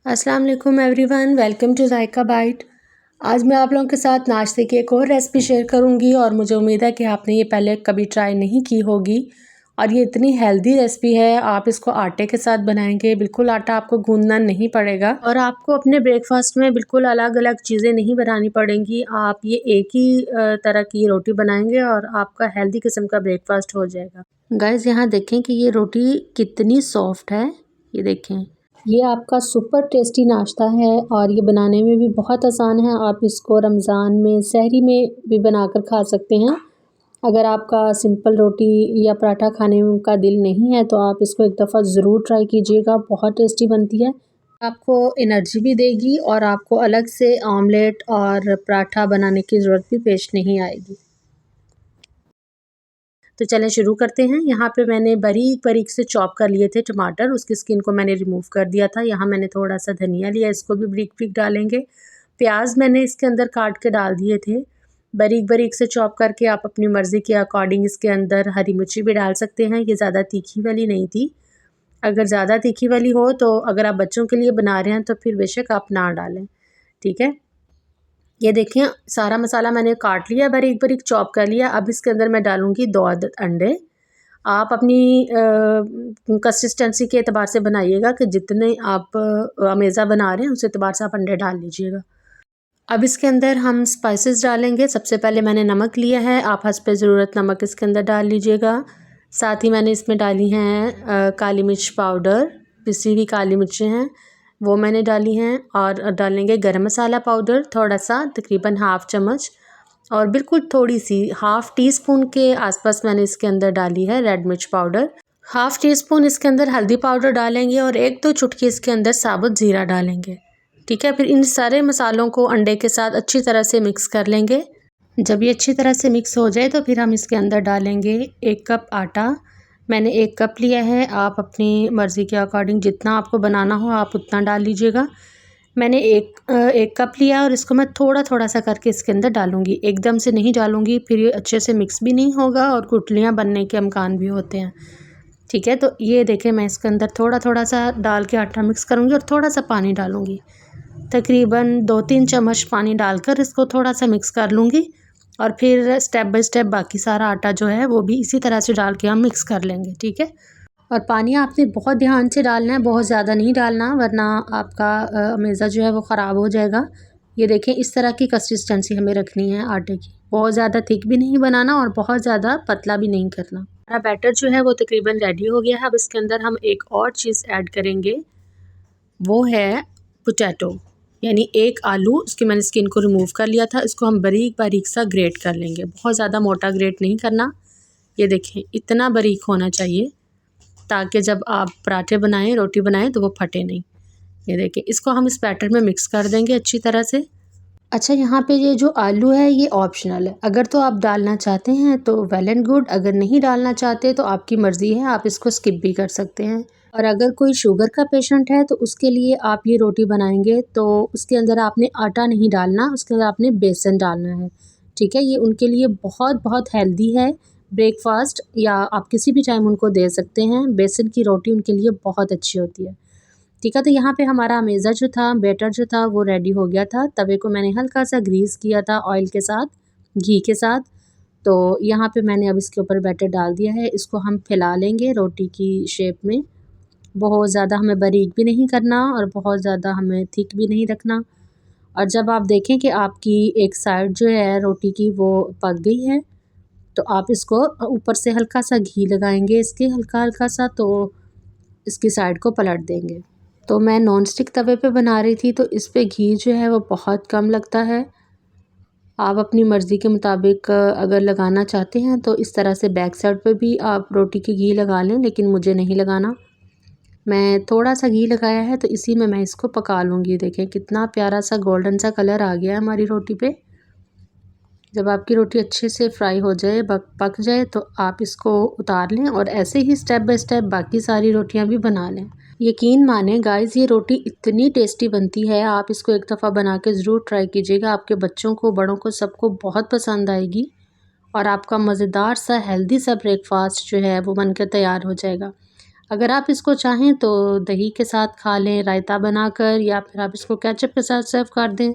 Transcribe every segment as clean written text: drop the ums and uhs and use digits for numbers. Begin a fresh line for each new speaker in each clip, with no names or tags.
अस्सलाम वालेकुम everyone, welcome to Zaika bite. आज मैं आप लोगों के साथ नाश्ते की एक और रेसिपी शेयर करूंगी और मुझे उम्मीद है कि आपने ये पहले कभी ट्राई नहीं की होगी। और ये इतनी हेल्दी रेसिपी है, आप इसको आटे के साथ बनाएंगे, बिल्कुल आटा आपको गूंदना नहीं पड़ेगा और आपको अपने ब्रेकफास्ट में बिल्कुल अलग अलग चीज़ें नहीं बनानी पड़ेंगी। आप ये एक ही तरह की रोटी बनाएंगे और आपका हेल्दी किस्म का ब्रेकफास्ट हो जाएगा। गाइस, यहाँ देखें कि ये रोटी कितनी सॉफ्ट है, ये देखें। ये आपका सुपर टेस्टी नाश्ता है और ये बनाने में भी बहुत आसान है। आप इसको रमज़ान में सहरी में भी बनाकर खा सकते हैं। अगर आपका सिंपल रोटी या पराठा खाने का दिल नहीं है तो आप इसको एक दफ़ा ज़रूर ट्राई कीजिएगा, बहुत टेस्टी बनती है। आपको एनर्जी भी देगी और आपको अलग से ऑमलेट और पराठा बनाने की ज़रूरत भी पेश नहीं आएगी। तो चलें शुरू करते हैं। यहाँ पे मैंने बारीक बारीक से चॉप कर लिए थे टमाटर, उसकी स्किन को मैंने रिमूव कर दिया था। यहाँ मैंने थोड़ा सा धनिया लिया, इसको भी बारीक बारीक डालेंगे। प्याज मैंने इसके अंदर काट के डाल दिए थे बारीक बारीक से चॉप करके। आप अपनी मर्ज़ी के अकॉर्डिंग इसके अंदर हरी मिर्ची भी डाल सकते हैं। ये ज़्यादा तीखी वाली नहीं थी। अगर ज़्यादा तीखी वाली हो तो अगर आप बच्चों के लिए बना रहे हैं तो फिर बेशक आप ना डालें, ठीक है। ये देखिए सारा मसाला मैंने काट लिया, बारीक बारीक चॉप कर लिया। अब इसके अंदर मैं डालूँगी 2 अदद अंडे। आप अपनी कंसिस्टेंसी के एतबार से बनाइएगा कि जितने आप अमेज़ा बना रहे हैं उस एतबार से आप अंडे डाल लीजिएगा। अब इसके अंदर हम स्पाइसेस डालेंगे। सबसे पहले मैंने नमक लिया है, आप हस्ब ज़रूरत नमक इसके अंदर डाल लीजिएगा। साथ ही मैंने इसमें डाली हैं काली मिर्च पाउडर, पिसी हुई काली मिर्चें हैं वो मैंने डाली हैं। और डालेंगे गरम मसाला पाउडर थोड़ा सा, तकरीबन हाफ़ चम्मच, और बिल्कुल थोड़ी सी हाफ़ टी स्पून के आसपास मैंने इसके अंदर डाली है रेड मिर्च पाउडर। हाफ़ टी स्पून इसके अंदर हल्दी पाउडर डालेंगे और 1-2 चुटकी इसके अंदर साबुत ज़ीरा डालेंगे, ठीक है। फिर इन सारे मसालों को अंडे के साथ अच्छी तरह से मिक्स कर लेंगे। जब ये अच्छी तरह से मिक्स हो जाए तो फिर हम इसके अंदर डालेंगे 1 कप आटा। मैंने 1 कप लिया है, आप अपनी मर्ज़ी के अकॉर्डिंग जितना आपको बनाना हो आप उतना डाल लीजिएगा। मैंने एक कप लिया और इसको मैं थोड़ा थोड़ा सा करके इसके अंदर डालूँगी, एकदम से नहीं डालूँगी, फिर ये अच्छे से मिक्स भी नहीं होगा और गुठलियाँ बनने के इम्कान भी होते हैं, ठीक है। तो ये देखें मैं इसके अंदर थोड़ा थोड़ा सा डाल के आटा मिक्स करूँगी और थोड़ा सा पानी डालूँगी, तकरीबन 2-3 चम्मच पानी डालकर इसको थोड़ा सा मिक्स कर लूँगी। और फिर स्टेप बाय स्टेप बाकी सारा आटा जो है वो भी इसी तरह से डाल के हम मिक्स कर लेंगे, ठीक है। और पानी आपने बहुत ध्यान से डालना है, बहुत ज़्यादा नहीं डालना वरना आपका अमेज़ा जो है वो ख़राब हो जाएगा। ये देखें इस तरह की कंसिस्टेंसी हमें रखनी है आटे की, बहुत ज़्यादा थिक भी नहीं बनाना और बहुत ज़्यादा पतला भी नहीं करना। हमारा बैटर जो है वो तकरीबन रेडी हो गया है। अब इसके अंदर हम एक और चीज़ ऐड करेंगे, वो है पोटैटो, यानी 1 आलू। उसकी मैंने स्किन को रिमूव कर लिया था, इसको हम बारीक बारीक सा ग्रेट कर लेंगे, बहुत ज़्यादा मोटा ग्रेट नहीं करना। ये देखें इतना बारीक होना चाहिए ताकि जब आप पराठे बनाएं, रोटी बनाएं तो वो फटे नहीं। ये देखें इसको हम इस बैटर में मिक्स कर देंगे अच्छी तरह से। अच्छा, यहाँ पे ये जो आलू है ये ऑप्शनल है, अगर तो आप डालना चाहते हैं तो वेल एंड गुड, अगर नहीं डालना चाहते तो आपकी मर्ज़ी है, आप इसको स्किप भी कर सकते हैं। और अगर कोई शुगर का पेशेंट है तो उसके लिए आप ये रोटी बनाएंगे तो उसके अंदर आपने आटा नहीं डालना, उसके अंदर आपने बेसन डालना है, ठीक है। ये उनके लिए बहुत बहुत हेल्दी है ब्रेकफास्ट, या आप किसी भी टाइम उनको दे सकते हैं। बेसन की रोटी उनके लिए बहुत अच्छी होती है, ठीक है। तो यहाँ पे हमारा अमेज़ा जो था, बैटर जो था वो रेडी हो गया था। तवे को मैंने हल्का सा ग्रीस किया था ऑयल के साथ, घी के साथ। तो यहाँ पे मैंने अब इसके ऊपर बैटर डाल दिया है, इसको हम फैला लेंगे रोटी की शेप में। बहुत ज़्यादा हमें बारीक भी नहीं करना और बहुत ज़्यादा हमें थिक भी नहीं रखना। और जब आप देखें कि आपकी एक साइड जो है रोटी की वो पक गई है तो आप इसको ऊपर से हल्का सा घी लगाएंगे इसके, हल्का हल्का सा, तो इसकी साइड को पलट देंगे। तो मैं नॉन स्टिक तवे पे बना रही थी तो इस पे घी जो है वो बहुत कम लगता है। आप अपनी मर्ज़ी के मुताबिक अगर लगाना चाहते हैं तो इस तरह से बैक साइड पे भी आप रोटी की घी लगा लें, लेकिन मुझे नहीं लगाना। मैं थोड़ा सा घी लगाया है तो इसी में मैं इसको पका लूँगी। देखें कितना प्यारा सा गोल्डन सा कलर आ गया है हमारी रोटी पे। जब आपकी रोटी अच्छे से फ्राई हो जाए, पक जाए, तो आप इसको उतार लें और ऐसे ही स्टेप बाय स्टेप बाकी सारी रोटियां भी बना लें। यकीन माने गाइस, ये रोटी इतनी टेस्टी बनती है, आप इसको एक दफ़ा बना के ज़रूर ट्राई कीजिएगा। आपके बच्चों को, बड़ों को, सबको बहुत पसंद आएगी और आपका मज़ेदार सा हेल्दी सा ब्रेकफास्ट जो है वो बनकर तैयार हो जाएगा। अगर आप इसको चाहें तो दही के साथ खा लें रायता बनाकर, या फिर आप इसको केचप के साथ सर्व कर दें।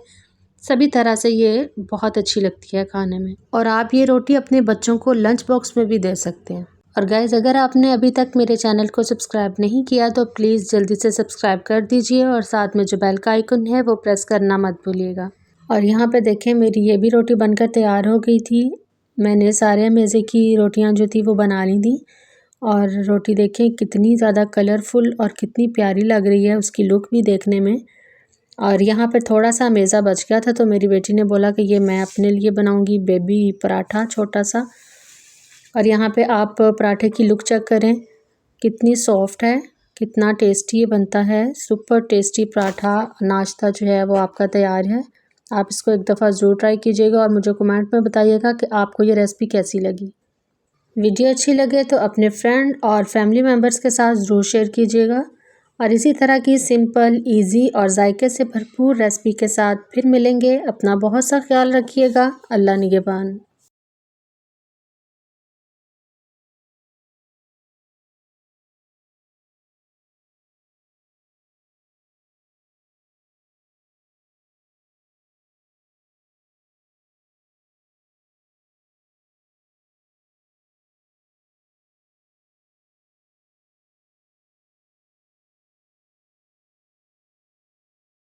सभी तरह से ये बहुत अच्छी लगती है खाने में। और आप ये रोटी अपने बच्चों को लंच बॉक्स में भी दे सकते हैं। और गाइज़, अगर आपने अभी तक मेरे चैनल को सब्सक्राइब नहीं किया तो प्लीज़ जल्दी से सब्सक्राइब कर दीजिए और साथ में जो बेल का आइकन है वो प्रेस करना मत भूलिएगा। और यहाँ पे देखें, मेरी ये भी रोटी बनकर तैयार हो गई थी। मैंने सारे मेज़े की रोटियाँ जो थी वो बना ली थी। और रोटी देखें कितनी ज़्यादा कलरफुल और कितनी प्यारी लग रही है, उसकी लुक भी देखने में। और यहाँ पे थोड़ा सा मेज़ा बच गया था तो मेरी बेटी ने बोला कि ये मैं अपने लिए बनाऊंगी बेबी पराठा छोटा सा। और यहाँ पे आप पराठे की लुक चेक करें, कितनी सॉफ्ट है, कितना टेस्टी ये बनता है। सुपर टेस्टी पराठा नाश्ता जो है वो आपका तैयार है। आप इसको एक दफ़ा ज़रूर ट्राई कीजिएगा और मुझे कमेंट में बताइएगा कि आपको ये रेसिपी कैसी लगी। वीडियो अच्छी लगे तो अपने फ्रेंड और फैमिली मेम्बर्स के साथ ज़रूर शेयर कीजिएगा। और इसी तरह की सिंपल, इजी और जायके से भरपूर रेसिपी के साथ फिर मिलेंगे। अपना बहुत सा ख्याल रखिएगा। अल्लाह निगहबान।